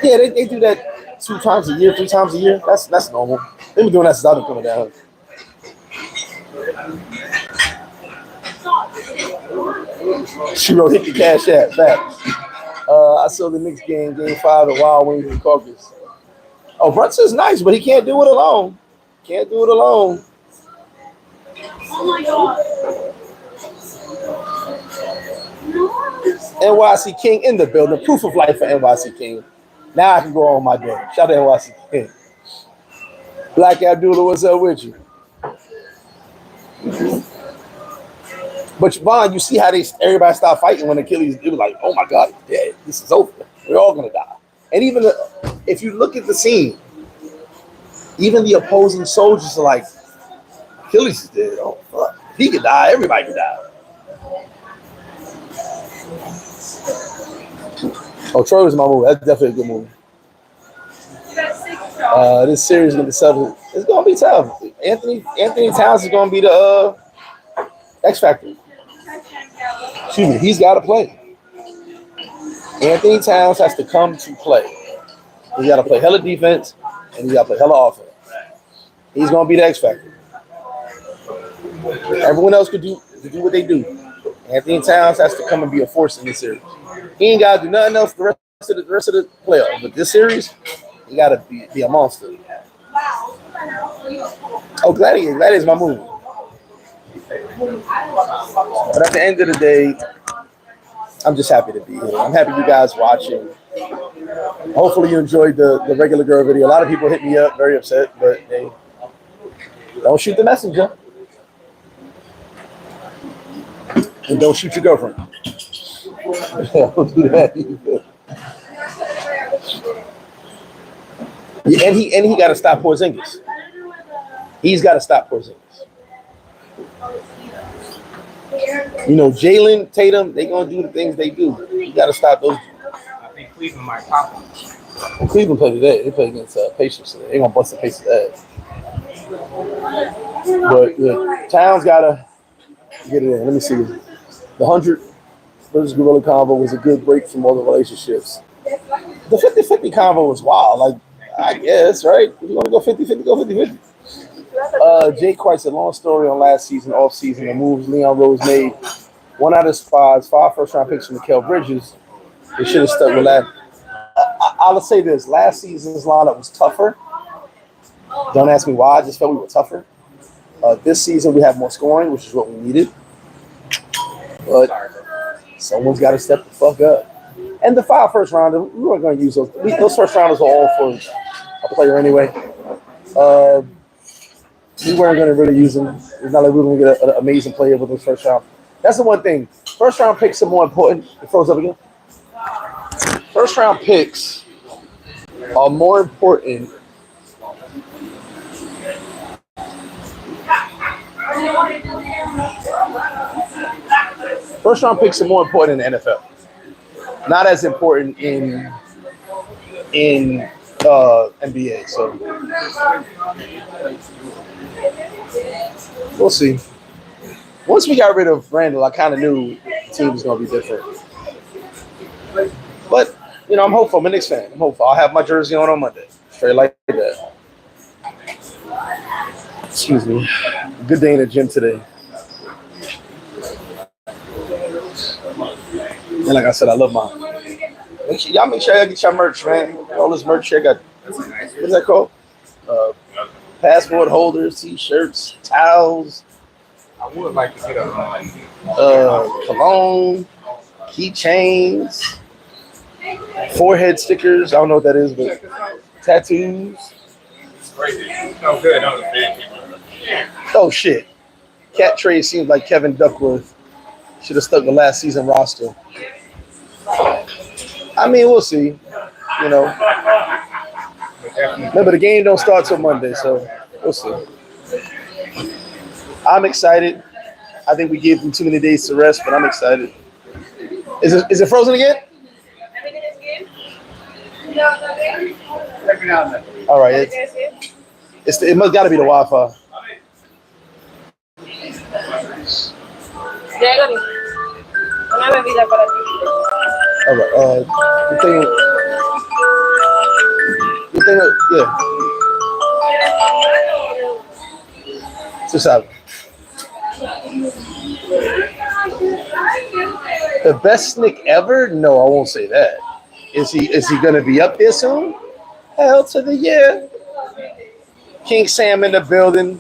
Yeah, they do that 2 times a year, 3 times a year. That's normal. They've been doing that since I've been coming down. She wrote, hit the cash app back. I saw the Knicks game 5 at Wild Wings and Caucus. Oh, Brunson's nice, but he can't do it alone. Oh my God. NYC King in the building. Proof of life for NYC King. Now I can go on my day. Shout out to NYC King. Black Abdullah, what's up with you? But Vaughn, you see how everybody stopped fighting when Achilles. It was like, oh my God, he's dead. This is over. We're all gonna die. And even if you look at the scene, even the opposing soldiers are like, Achilles is dead. Oh fuck, he could die. Everybody could die. Oh, Troy was my movie. That's definitely a good movie. This series is gonna be tough. It's gonna be tough. Anthony Towns is gonna be the X Factor. Excuse me, he's got to play. Anthony Towns has to come to play. He's got to play hella defense, and he's got to play hella offense. He's gonna be the X Factor. Everyone else could do what they do. Anthony Towns has to come and be a force in this series. He ain't got to do nothing else the rest of the playoffs. But this series, he got to be a monster. Oh, Gladiator is my movie. But at the end of the day, I'm just happy to be here. I'm happy you guys watching. Hopefully you enjoyed the regular girl video. A lot of people hit me up, very upset, but hey, don't shoot the messenger. And don't shoot your girlfriend. Don't do that either. Yeah, and he got to stop Porzingis. He's got to stop Porzingis. You know, Jalen, Tatum, they gonna do the things they do. You got to stop those. I think Cleveland might pop them. Well, Cleveland played today. They played against Pacers today. They gonna bust the Pacers' ass. But Towns gotta get it in. Let me see. The 100 versus Gorilla convo was a good break from all the relationships. The 50-50 convo was wild. Like, I guess, right? If you want to go 50-50, go 50-50. Jake White said, long story on last season, off season, the moves Leon Rose made. 1 out of 5 first-round picks from Mikal Bridges. They should have stuck with that. I'll say this. Last season's lineup was tougher. Don't ask me why. I just felt we were tougher. This season, we have more scoring, which is what we needed. But someone's got to step the fuck up. And the 5 first-rounders, we weren't going to use those. Those first-rounders are all for a player anyway. We weren't going to really use them. It's not like we were going to get an amazing player with those first round. That's the one thing. First round picks are more important. It froze up again. First round picks are more important. First round picks are more important in the NFL. Not as important in NBA. So we'll see. Once we got rid of Randall, I kind of knew the team was going to be different. But, you know, I'm hopeful. I'm a Knicks fan. I'm hopeful. I'll have my jersey on Monday. Straight like that. Excuse me. Good day in the gym today. And like I said, I love mine. Y'all make sure y'all get your merch, man. All this merch here got, what's that called? Passport holders, t-shirts, towels. I would like to get a cologne, keychains, forehead stickers. I don't know what that is, but tattoos. No good. Oh shit! Cat trade seems like Kevin Duckworth should have stuck the last season roster. I mean, we'll see. You know, remember the game don't start till Monday, so we'll see. I'm excited. I think we gave them too many days to rest, but I'm excited. Is it frozen again? All right. It must got to be the Wi-Fi. All right. Yeah. Just have the best Snick ever? No, I won't say that. Is he gonna be up there soon? Hell to the yeah. King Sam in the building.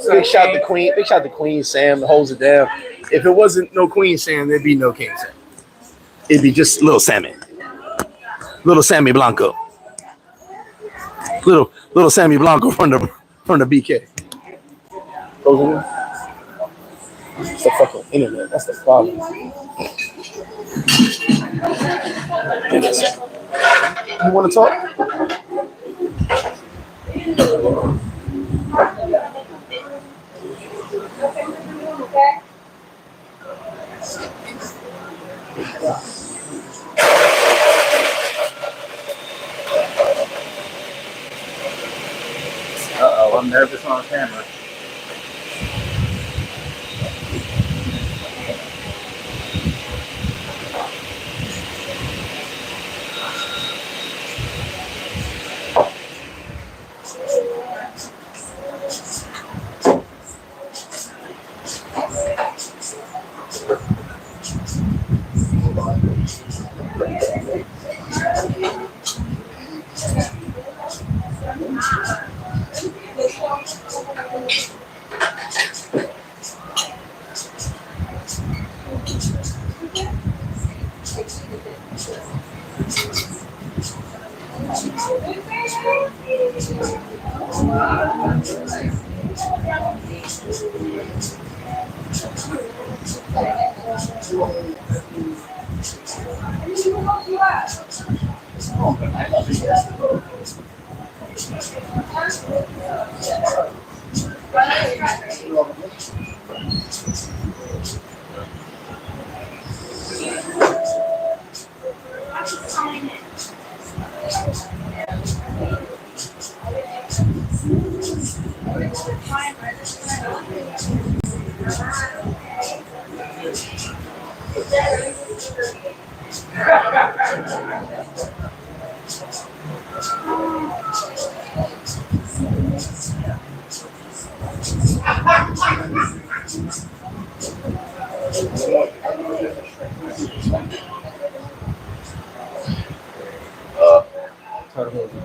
Big shout to Queen. Big shout to Queen Sam that holds it down. If it wasn't no Queen Sam, there'd be no King Sam. It'd be just little Sammy. Little Sammy Blanco. Little Sammy Blanco from the BK. Goes in there. It's the fucking internet. That's the problem. You want to talk? Uh-oh, I'm nervous on camera.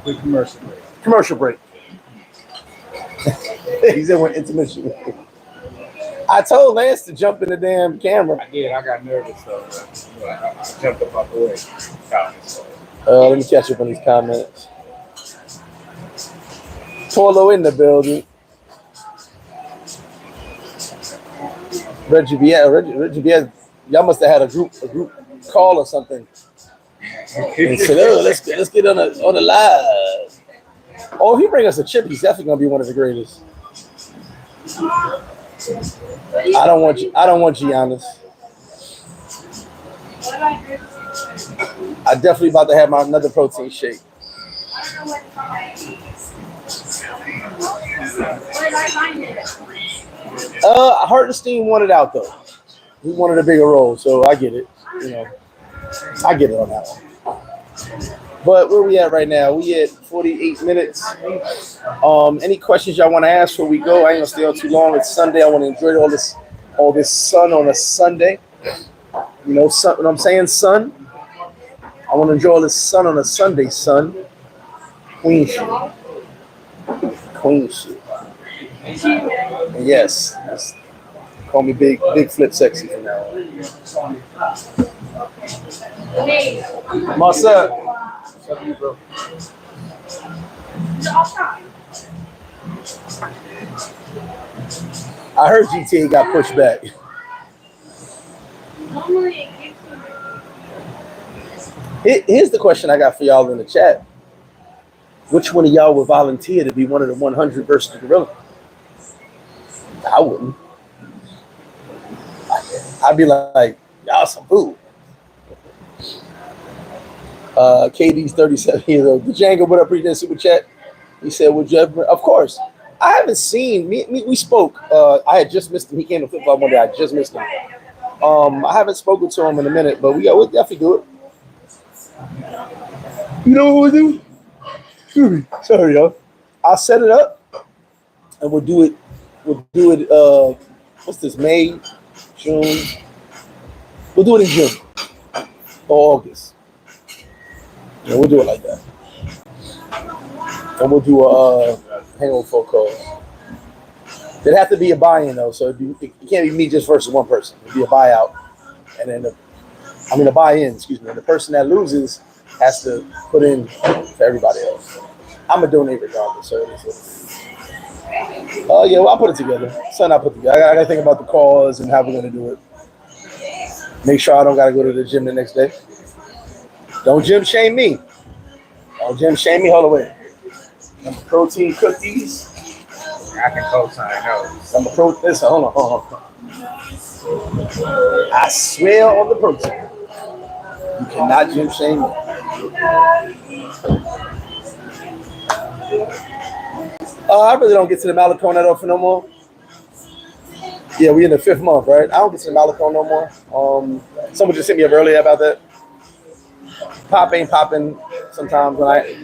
Quick commercial break. Commercial break. He said we're intermission. I told Lance to jump in the damn camera. I did. I got nervous, so I jumped up out the way. Let me catch up on these comments. Polo in the building. Reggie Biaz, y'all must have had a group call or something. And said, "Oh, let's get on the live." Oh, if he bring us a chip, he's definitely gonna be one of the greatest. I don't want Giannis. I definitely about to have my another protein shake. Hartenstein wanted out though. He wanted a bigger role, so I get it. You know, I get it on that one. But where we at right now? We at 48 minutes. Any questions y'all want to ask before we go? I ain't gonna stay on too long. It's Sunday. I want to enjoy all this sun on a Sunday. You know, sun, what I'm saying, sun. I want to enjoy all this sun on a Sunday, sun. Queen shit. Queen shit. And yes, call me big flip sexy from now on. What's up? What's up, you, bro? I heard GTA got pushed back. Here's the question I got for y'all in the chat. Which one of y'all would volunteer to be one of the 100 versus the gorilla? I wouldn't. I'd be like, y'all some food. KD's 37 years old. Django, what up, president super chat? He said, would you ever? Of course. I haven't seen, we spoke. I had just missed him. He came to FlipFlop one day. I just missed him. I haven't spoken to him in a minute, but we'll definitely do it. You know what we'll do? Excuse me. Sorry, y'all. I'll set it up and we'll do it. What's this? May, June. We'll do it in June or August. Yeah, we'll do it like that. And we'll do a hangover phone call. It'd have to be a buy-in though, so it can't be me just versus one person. It'd be a buyout, and then a buy-in. Excuse me. And the person that loses has to put in for everybody else. I'm gonna donate regardless. So yeah, well, I'll put it together. Something I'll put together. I gotta think about the cause and how we're gonna do it. Make sure I don't gotta go to the gym the next day. Don't gym shame me. Don't gym shame me. Hold on, wait. Some protein cookies. I can co-sign those. Some listen, hold on. I swear on the protein. You cannot gym shame me. I really don't get to the Malacone that often no more. Yeah, we in the 5th month, right? I don't get to the Malacone no more. Someone just hit me up earlier about that. Pop ain't popping sometimes when I,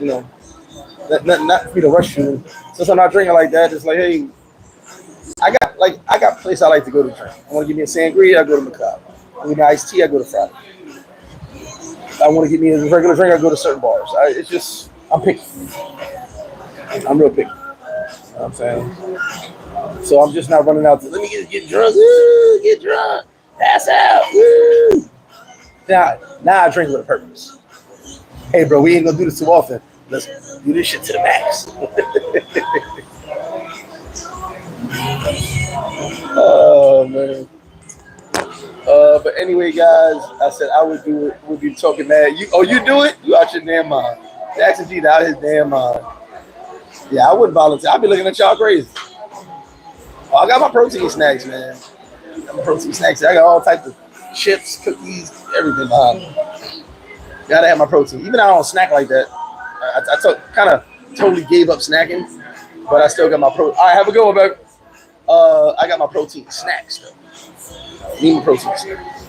not for me to rush you. Since I'm not drinking like that, it's like, hey, I got place I like to go to drink. I want to give me a sangria, I go to Macabre. I need an iced tea, I go to Friday. I want to get me a regular drink, I go to certain bars. It's just, I'm picky. I'm real picky. You know what I'm saying? So I'm just not running out to, let me get drunk, get drunk, pass out, woo. Now I drink with a purpose. Hey, bro, we ain't gonna do this too often. Let's do this shit to the max. Oh, man. But anyway, guys, I said I would do it. We'll be talking mad. You do it? You out your damn mind. Jackson G out his damn mind. Yeah, I wouldn't volunteer. I'd be looking at y'all crazy. Oh, I got my protein snacks, man. I got all types of chips, cookies, everything behind me. Gotta have my protein. Even though I don't snack like that. I kind of totally gave up snacking, but I still got my protein. All right, have a good one, baby. I got my protein snacks, though. Need my protein snacks.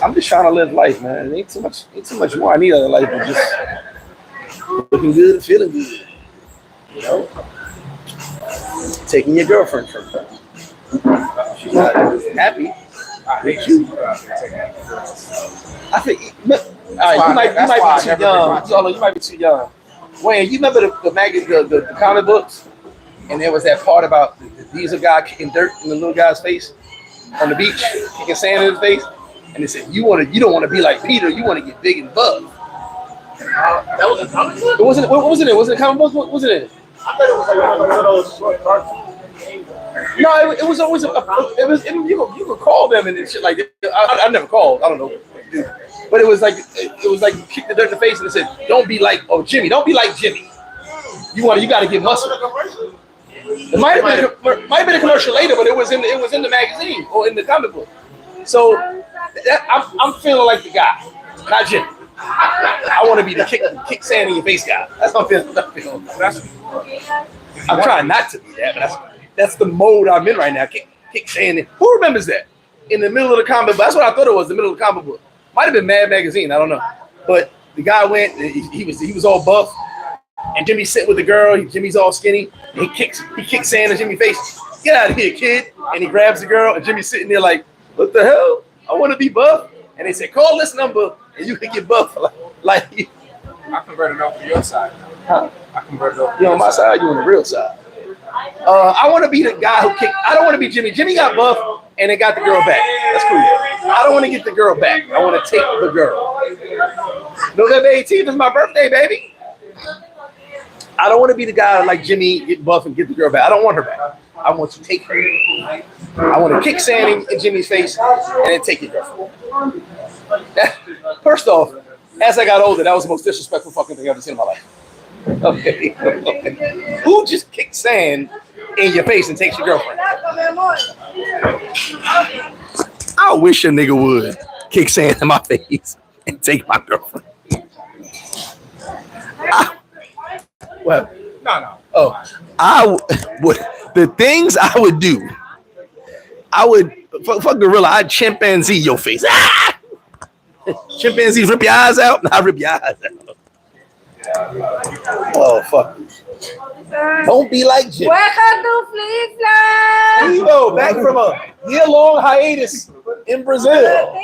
I'm just trying to live life, man. It ain't too much more I need out of life, but just looking good and feeling good. You know? Taking your girlfriend from her. She's not happy. I hate you. I think, all right, you might be too young. You might be too young. Wayne, you remember the comic books? And there was that part about the diesel guy kicking dirt in the little guy's face on the beach, kicking sand in his face. And they said, you don't want to be like Peter, you want to get big and buff. That was a comic book? What was it? Was it a comic book? What was it? I thought it was like one of those short cartoons. No, it was always you could call them and shit like that. I never called. I don't know. But it was like you kicked the dirt in the face and it said, don't be like Jimmy. Don't be like Jimmy. You got to get muscle. It might have been a commercial later, but it was in the magazine or in the comic book. So I'm feeling like the guy, not Jimmy. I want to be the kick sand in your face guy. That's what I'm feeling. I'm trying not to be that, but that's the mode I'm in right now. Kick sand. Who remembers that? In the middle of the comic book. That's what I thought it was. The middle of the comic book. Might have been Mad Magazine. I don't know. But the guy went. He was all buff. And Jimmy's sitting with the girl. Jimmy's all skinny. He kicks sand in Jimmy's face. Get out of here, kid. And he grabs the girl. And Jimmy's sitting there like, what the hell? I want to be buff. And they said, call this number and you can get buff. Like I converted over to your side. Huh? I converted over. You on my side, you on the real side. I want to be the guy who kicked. I don't want to be Jimmy. Jimmy got buff and they got the girl back. That's cool. I don't want to get the girl back. I want to take the girl. November 18th is my birthday, baby. I don't want to be the guy like Jimmy, get buff and get the girl back. I don't want her back. I want to take her. I want to kick sand in Jimmy's face and then take it. First off, as I got older, that was the most disrespectful fucking thing I've ever seen in my life. Okay. Who just kicks sand in your face and takes your girlfriend? I wish a nigga would kick sand in my face and take my girlfriend. Well, No. oh, the things I would do. I would fuck gorilla. I'd chimpanzee your face. Ah! Chimpanzees rip your eyes out. I rip your eyes out. Oh fuck! Don't be like Jim. Welcome to FlipFlop. Yo, back from a year-long hiatus in Brazil.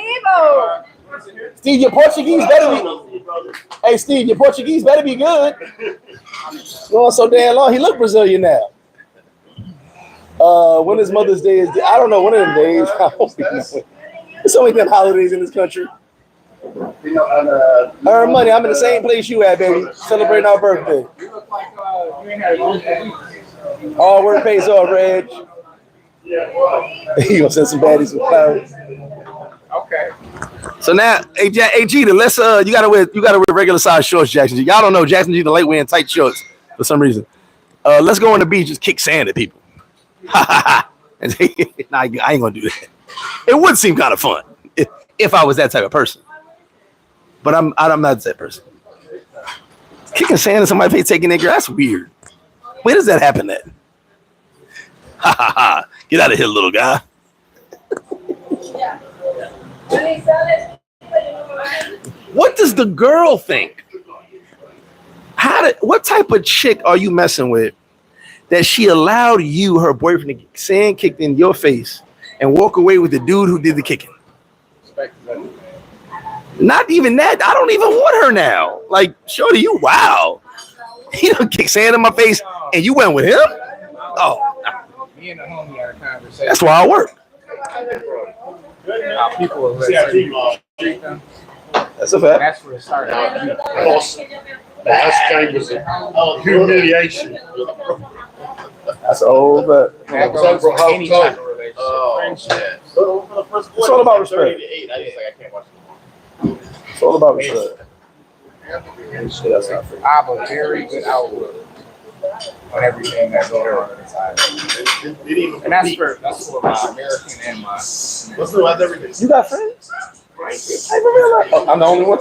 Steve, your Portuguese better be. Hey, Steve, your Portuguese better be good. Going so damn long, he look Brazilian now. When is Mother's Day? I don't know. One of them days. There's so many damn holidays in this country. Earn money. I'm in the same place you at, baby. Celebrating our birthday. You look like you ain't had a good week. All work pays off, Reg. You gonna send some baddies with flowers. Okay. So now, hey Jeter, let's you gotta wear regular size shorts, Jackson G. Y'all don't know Jackson G the late wearing tight shorts for some reason. Let's go on the beach, just kick sand at people. Nah, I ain't gonna do that. It would seem kind of fun if I was that type of person. But I'm not that person. Kicking sand in somebody's face, taking their girl, that's weird. Where does that happen at? Ha ha ha. Get out of here, little guy. What does the girl think? What type of chick are you messing with that she allowed you, her boyfriend, to get sand kicked in your face and walk away with the dude who did the kicking? Not even that. I don't even want her now. Like, shorty, you wow. He done kick sand in my face and you went with him? Oh. Me and the homie had a conversation. That's why I work. People are treat them. That's a fact. That's where it started. That's humiliation. That's old, but That goes for any type of relationship. Friendship. it's all about respect. It's all about respect. That's not fair. I have a very good outlook on everything that goes on in this island. And that's for my American and my. You got friends? I'm the only one.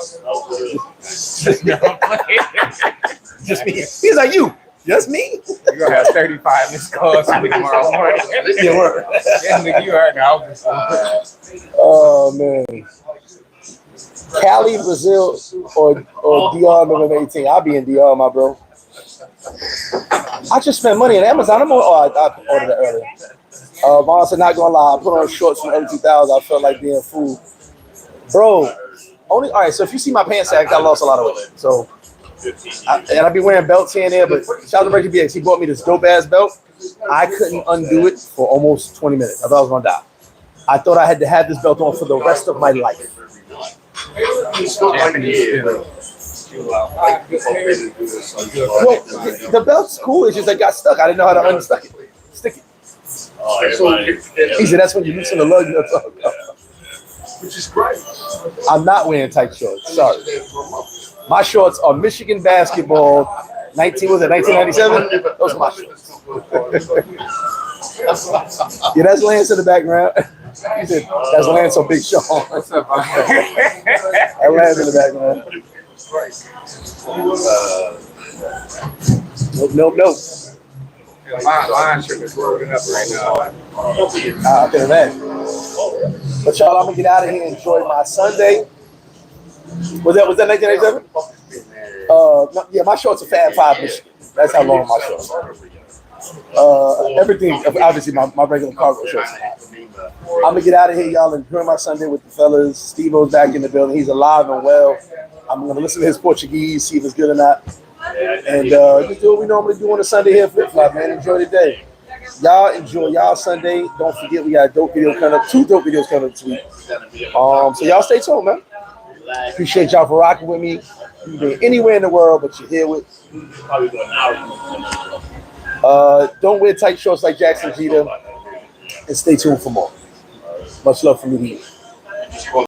Just me. He's like you. Just me. You're gonna have 35 missed calls from me tomorrow morning. Yeah, work. Yeah, nigga, you heard now. Oh man. Cali, Brazil, or DR November 18. I'll be in DR, my bro. I just spent money on Amazon. I ordered it earlier. Honestly, not gonna lie, I put on shorts from early 2000. I felt like being a fool. Bro, all right, so if you see my pants sack, I lost a lot of weight. So, I be wearing belts here and there, but shout out to Reggie BX. He bought me this dope ass belt. I couldn't undo it for almost 20 minutes. I thought I was gonna die. I thought I had to have this belt on for the rest of my life. Well, the belt's cool. It's just I got stuck. I didn't know how to unstuck it. Stick it. He said that's when you loosen the lug nuts up. Which is great. I'm not wearing tight shorts. Sorry. My shorts are Michigan basketball. 1997? Those are my shorts. Yeah, that's Lance in the background. He said, that's Lance on Big Sean. What's up, that Lance in the background. Nope. Line trip is rolling up right now. I can imagine. But y'all, I'm gonna get out of here and enjoy my Sunday. Was that 1987? No, yeah, my shorts are Fab 5 Michigan. That's how long my shorts are. Everything, obviously, my regular cargo shorts. I'm gonna get out of here, y'all, and enjoy my Sunday with the fellas. Steve-O's back in the building. He's alive and well. I'm gonna listen to his Portuguese, see if it's good or not. And just do what we normally do on a Sunday here at FlipFlop, man. Enjoy the day. Y'all enjoy y'all Sunday. Don't forget we got a dope video coming up, 2 dope videos coming up this week. So y'all stay tuned, man. Appreciate y'all for rocking with me. You can be anywhere in the world, but you're here with. Don't wear tight shorts like Jackson Jeter, and stay tuned for more. Much love from me.